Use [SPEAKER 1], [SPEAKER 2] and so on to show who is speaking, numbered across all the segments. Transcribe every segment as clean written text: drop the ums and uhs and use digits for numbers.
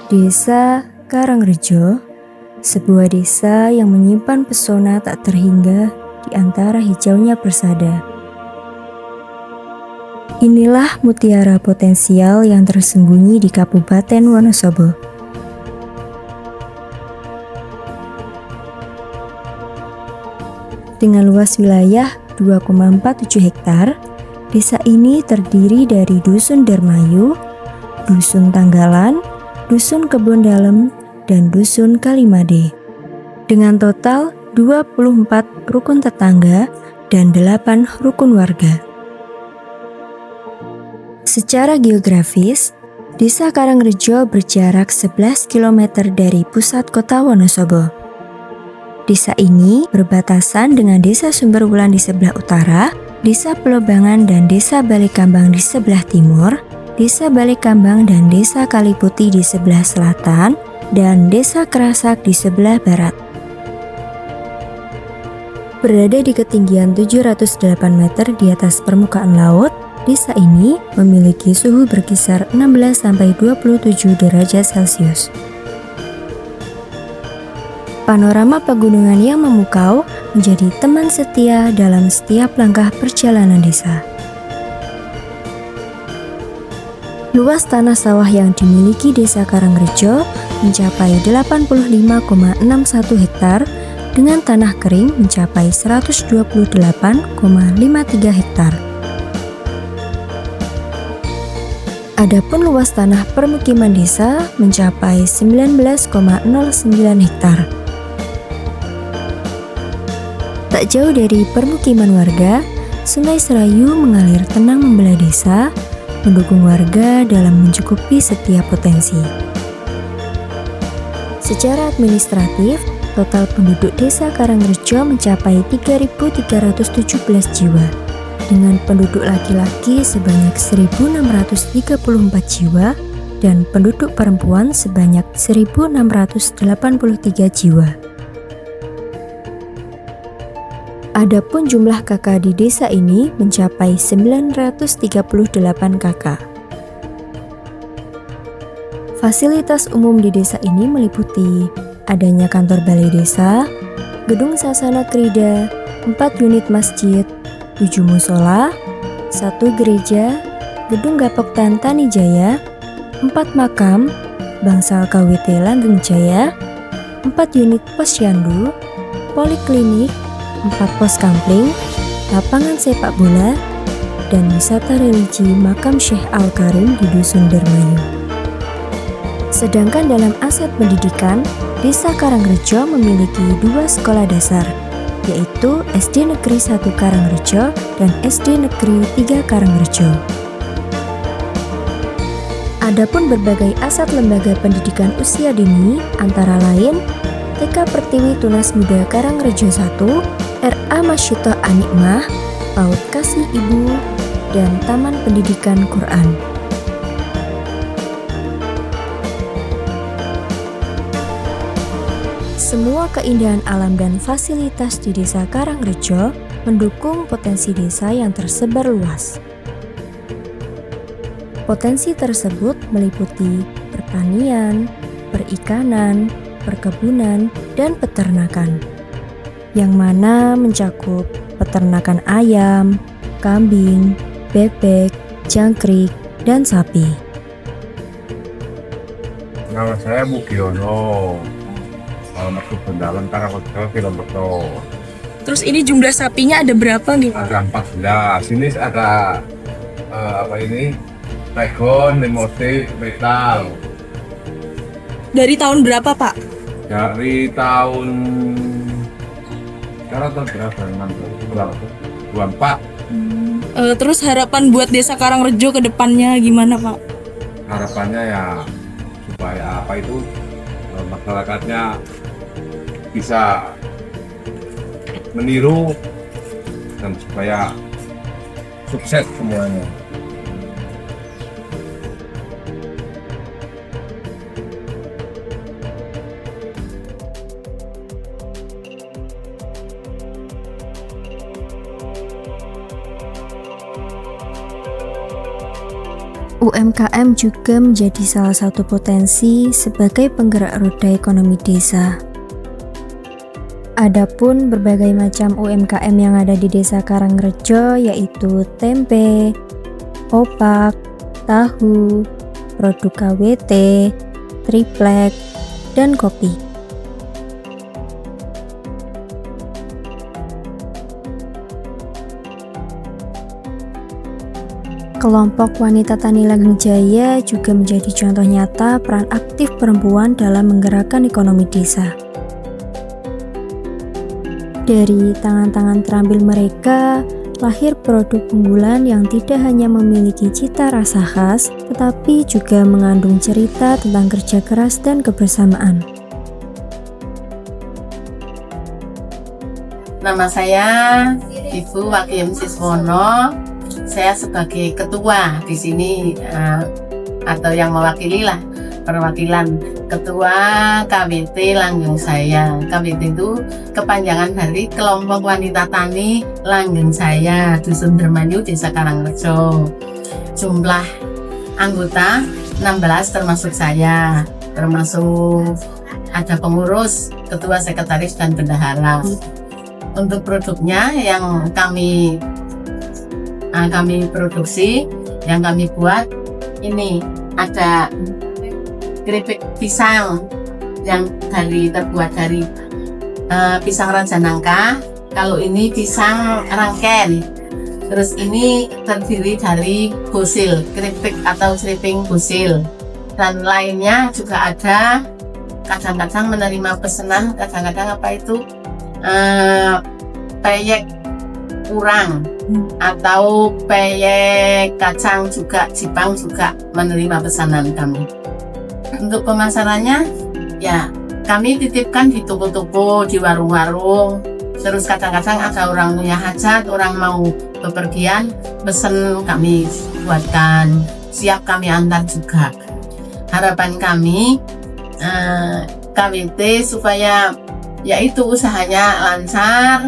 [SPEAKER 1] Desa Karangrejo, sebuah desa yang menyimpan pesona tak terhingga di antara hijaunya persada. Inilah mutiara potensial yang tersembunyi di Kabupaten Wonosobo. Dengan luas wilayah 2,47 hektar, desa ini terdiri dari Dusun Dermayu, Dusun Tanggalan, Dusun Kebon Dalem, dan Dusun Kalimade. Dengan total 24 rukun tetangga dan 8 rukun warga. Secara geografis, Desa Karangrejo berjarak 11 km dari pusat kota Wonosobo. Desa ini berbatasan dengan Desa Sumberwulan di sebelah utara, Desa Pelobangan dan Desa Balikambang di sebelah timur, Desa Balikambang dan Desa Kaliputi di sebelah selatan, dan Desa Kerasak di sebelah barat. Berada di ketinggian 708 meter di atas permukaan laut, desa ini memiliki suhu berkisar 16-27 derajat Celcius. Panorama pegunungan yang memukau menjadi teman setia dalam setiap langkah perjalanan desa. Luas tanah sawah yang dimiliki Desa Karangrejo mencapai 85,61 hektar dengan tanah kering mencapai 128,53 hektar. Adapun luas tanah permukiman desa mencapai 19,09 hektar. Tak jauh dari permukiman warga, Sungai Serayu mengalir tenang membelah desa, mendukung warga dalam mencukupi setiap potensi. Secara administratif, total penduduk Desa Karangrejo mencapai 3.317 jiwa, dengan penduduk laki-laki sebanyak 1.634 jiwa dan penduduk perempuan sebanyak 1.683 jiwa. Adapun jumlah kakak di desa ini mencapai 938 kakak. Fasilitas umum di desa ini meliputi adanya kantor balai desa, gedung sasana krida, 4 unit masjid, 7 musola, 1 gereja, gedung Gapok Tantani Jaya, 4 makam, Bangsal KWT Langgeng Jaya, 4 unit posyandu, poliklinik, 4 pos kampling, lapangan sepak bola, dan wisata religi makam Syekh Al-Karim di Dusun Dermayu. Sedangkan dalam aset pendidikan, Desa Karangrejo memiliki 2 sekolah dasar, yaitu SD Negeri 1 Karangrejo dan SD Negeri 3 Karangrejo. Adapun berbagai aset lembaga pendidikan usia dini antara lain TK Pertiwi Tunas Muda Karangrejo 1, RA Masyito Anikmah, PAUD Kasih Ibu, dan Taman Pendidikan Quran. Semua keindahan alam dan fasilitas di Desa Karangrejo mendukung potensi desa yang tersebar luas. Potensi tersebut meliputi pertanian, perikanan, perkebunan, dan peternakan, yang mana mencakup peternakan ayam, kambing, bebek, jangkrik, dan sapi.
[SPEAKER 2] Nama saya Mugiono, alamat Kebon Dalem, Karangrejo, Kilometer.
[SPEAKER 3] Terus ini jumlah sapinya ada berapa nih?
[SPEAKER 2] Ada 14. Ini ada Regon, Limotik, Metal.
[SPEAKER 3] Dari tahun berapa, Pak?
[SPEAKER 2] Dari tahun berapa? 24.
[SPEAKER 3] Terus harapan buat Desa Karangrejo ke depannya gimana, Pak?
[SPEAKER 2] Harapannya ya supaya masyarakatnya bisa meniru dan supaya sukses semuanya.
[SPEAKER 1] UMKM juga menjadi salah satu potensi sebagai penggerak roda ekonomi desa. Adapun berbagai macam UMKM yang ada di Desa Karangrejo yaitu tempe, opak, tahu, produk KWT, triplek, dan kopi. Kelompok wanita Tani Langgeng Jaya juga menjadi contoh nyata peran aktif perempuan dalam menggerakkan ekonomi desa. Dari tangan-tangan terampil mereka, lahir produk unggulan yang tidak hanya memiliki cita rasa khas, tetapi juga mengandung cerita tentang kerja keras dan kebersamaan.
[SPEAKER 4] Nama saya Ibu Wakiem Siswono. Saya sebagai ketua di sini atau yang mewakili lah, perwakilan ketua KWT Langgeng Jaya. KWT itu kepanjangan dari Kelompok Wanita Tani Langgeng Jaya, Dusun Dermanyu, Desa Karangrejo. Jumlah anggota 16 termasuk saya, termasuk ada pengurus, ketua, sekretaris, dan bendahara. Untuk produknya yang kami produksi, yang kami buat, ini ada keripik pisang yang terbuat dari pisang raja nangka. Kalau ini pisang rangken. Terus ini terdiri dari busil, keripik atau seriping busil. Dan lainnya juga ada, kadang-kadang menerima pesanan, kadang-kadang peyek urang atau peyek kacang juga, Jipang juga menerima pesanan kami. Untuk pemasarannya ya kami titipkan di toko-toko, di warung-warung. Terus kadang-kadang ada orang punya hajat, orang mau bepergian, pesen kami buatkan, siap kami antar juga. Harapan kami KWT supaya yaitu usahanya lancar,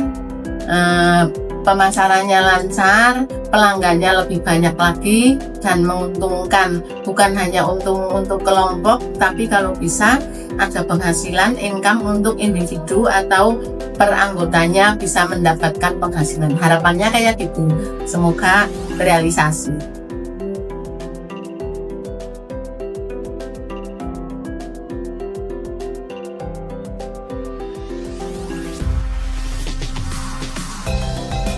[SPEAKER 4] pemasarannya lancar, pelanggannya lebih banyak lagi, dan menguntungkan bukan hanya untuk kelompok, tapi kalau bisa ada penghasilan income untuk individu atau per anggotanya bisa mendapatkan penghasilan. Harapannya kayak gitu, semoga realisasi.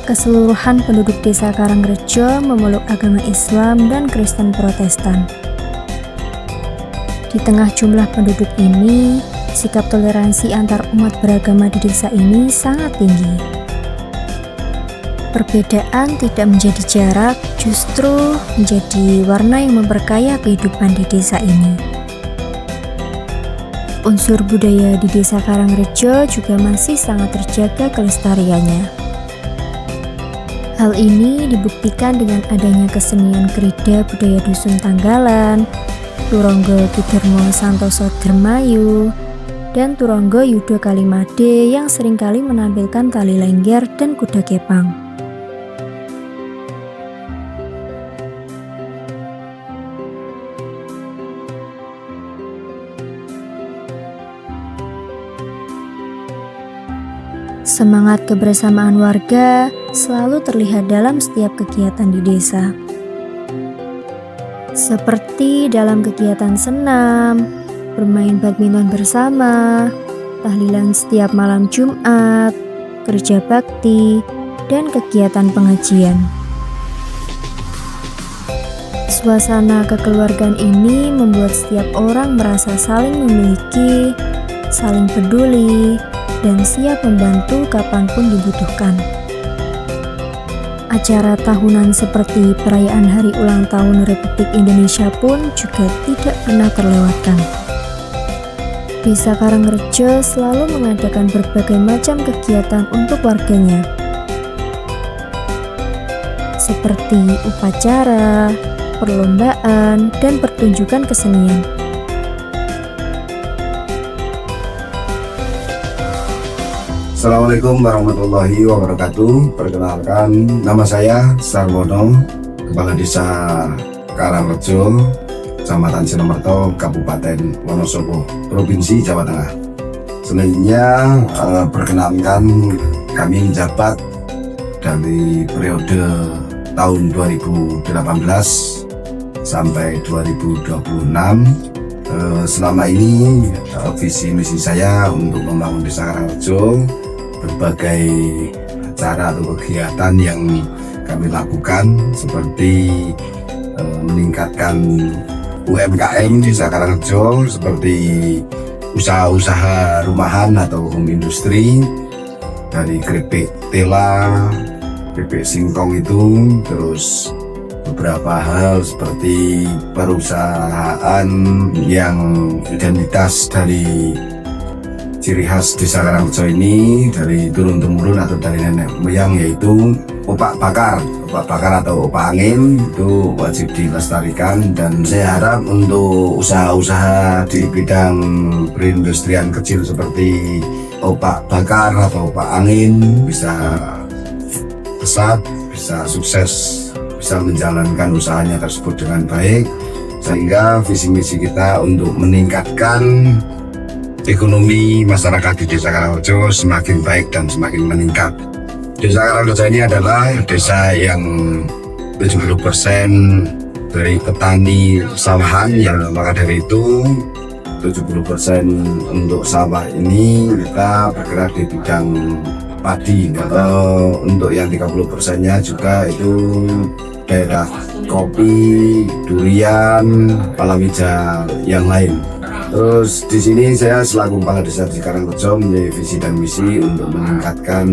[SPEAKER 1] Keseluruhan penduduk Desa Karangrejo memeluk agama Islam dan Kristen Protestan. Di tengah jumlah penduduk ini, sikap toleransi antar umat beragama di desa ini sangat tinggi. Perbedaan tidak menjadi jarak, justru menjadi warna yang memperkaya kehidupan di desa ini. Unsur budaya di Desa Karangrejo juga masih sangat terjaga kelestariannya. Hal ini dibuktikan dengan adanya kesenian krida budaya Dusun Tanggalan, Turonggo Kidermo Santoso Dermayu, dan Turonggo Yudo Kalimade yang seringkali menampilkan tali lengger dan kuda kepang. Semangat kebersamaan warga selalu terlihat dalam setiap kegiatan di desa. Seperti dalam kegiatan senam, bermain badminton bersama, tahlilan setiap malam Jumat, kerja bakti, dan kegiatan pengajian. Suasana kekeluargaan ini membuat setiap orang merasa saling memiliki, saling peduli, dan siap membantu kapanpun dibutuhkan. Acara tahunan seperti perayaan Hari Ulang Tahun Republik Indonesia pun juga tidak pernah terlewatkan. Desa Karangrejo selalu mengadakan berbagai macam kegiatan untuk warganya, seperti upacara, perlombaan, dan pertunjukan kesenian.
[SPEAKER 5] Assalamualaikum warahmatullahi wabarakatuh. Perkenalkan, nama saya Sarwono, Kepala Desa Karangrejo, Kecamatan Sinomorto, Kabupaten Wonosobo, Provinsi Jawa Tengah. Selanjutnya perkenalkan kami menjabat dari periode tahun 2018 sampai 2026. Selama ini visi misi saya untuk membangun Desa Karangrejo, berbagai acara atau kegiatan yang kami lakukan seperti meningkatkan UMKM di Desa Karangrejo, seperti usaha-usaha rumahan atau home industry, dari keripik tela, keripik singkong itu, terus beberapa hal seperti perusahaan yang identitas dari ciri khas Desa Karangrejo ini dari turun-temurun atau dari nenek moyang, yaitu opak bakar atau opak angin, itu wajib dilestarikan. Dan saya harap untuk usaha-usaha di bidang perindustrian kecil seperti opak bakar atau opak angin bisa pesat, bisa sukses, bisa menjalankan usahanya tersebut dengan baik, sehingga visi misi kita untuk meningkatkan ekonomi masyarakat di Desa Karangrejo semakin baik dan semakin meningkat. Desa Karangrejo ini adalah desa yang 70% dari petani sawahan, yang maka dari itu 70% untuk sawah ini kita bergerak di bidang padi. Untuk yang 30%-nya juga itu daerah kopi, durian, palawija yang lain. Terus di sini saya selaku Kepala Desa di Karangrejo memiliki visi dan misi untuk meningkatkan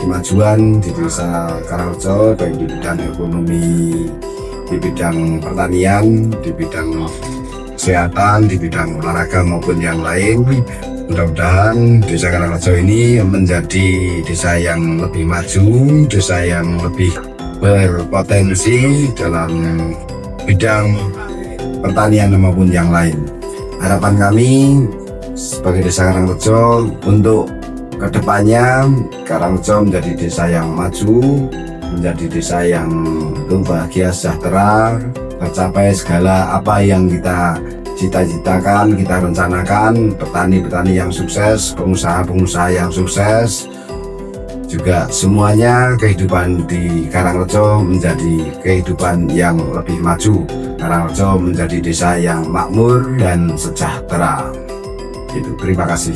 [SPEAKER 5] kemajuan di Desa Karangrejo, baik di bidang ekonomi, di bidang pertanian, di bidang kesehatan, di bidang olahraga maupun yang lain. Mudah-mudahan Desa Karangrejo ini menjadi desa yang lebih maju, desa yang lebih berpotensi dalam bidang pertanian maupun yang lain. Harapan kami sebagai Desa Karangrejo untuk kedepannya Karangrejo menjadi desa yang maju, menjadi desa yang bahagia, sejahtera, tercapai segala apa yang kita cita-citakan, kita rencanakan. Petani-petani yang sukses, pengusaha-pengusaha yang sukses, juga semuanya kehidupan di Karangrejo menjadi kehidupan yang lebih maju. Karangrejo menjadi desa yang makmur dan sejahtera. Itu, terima kasih.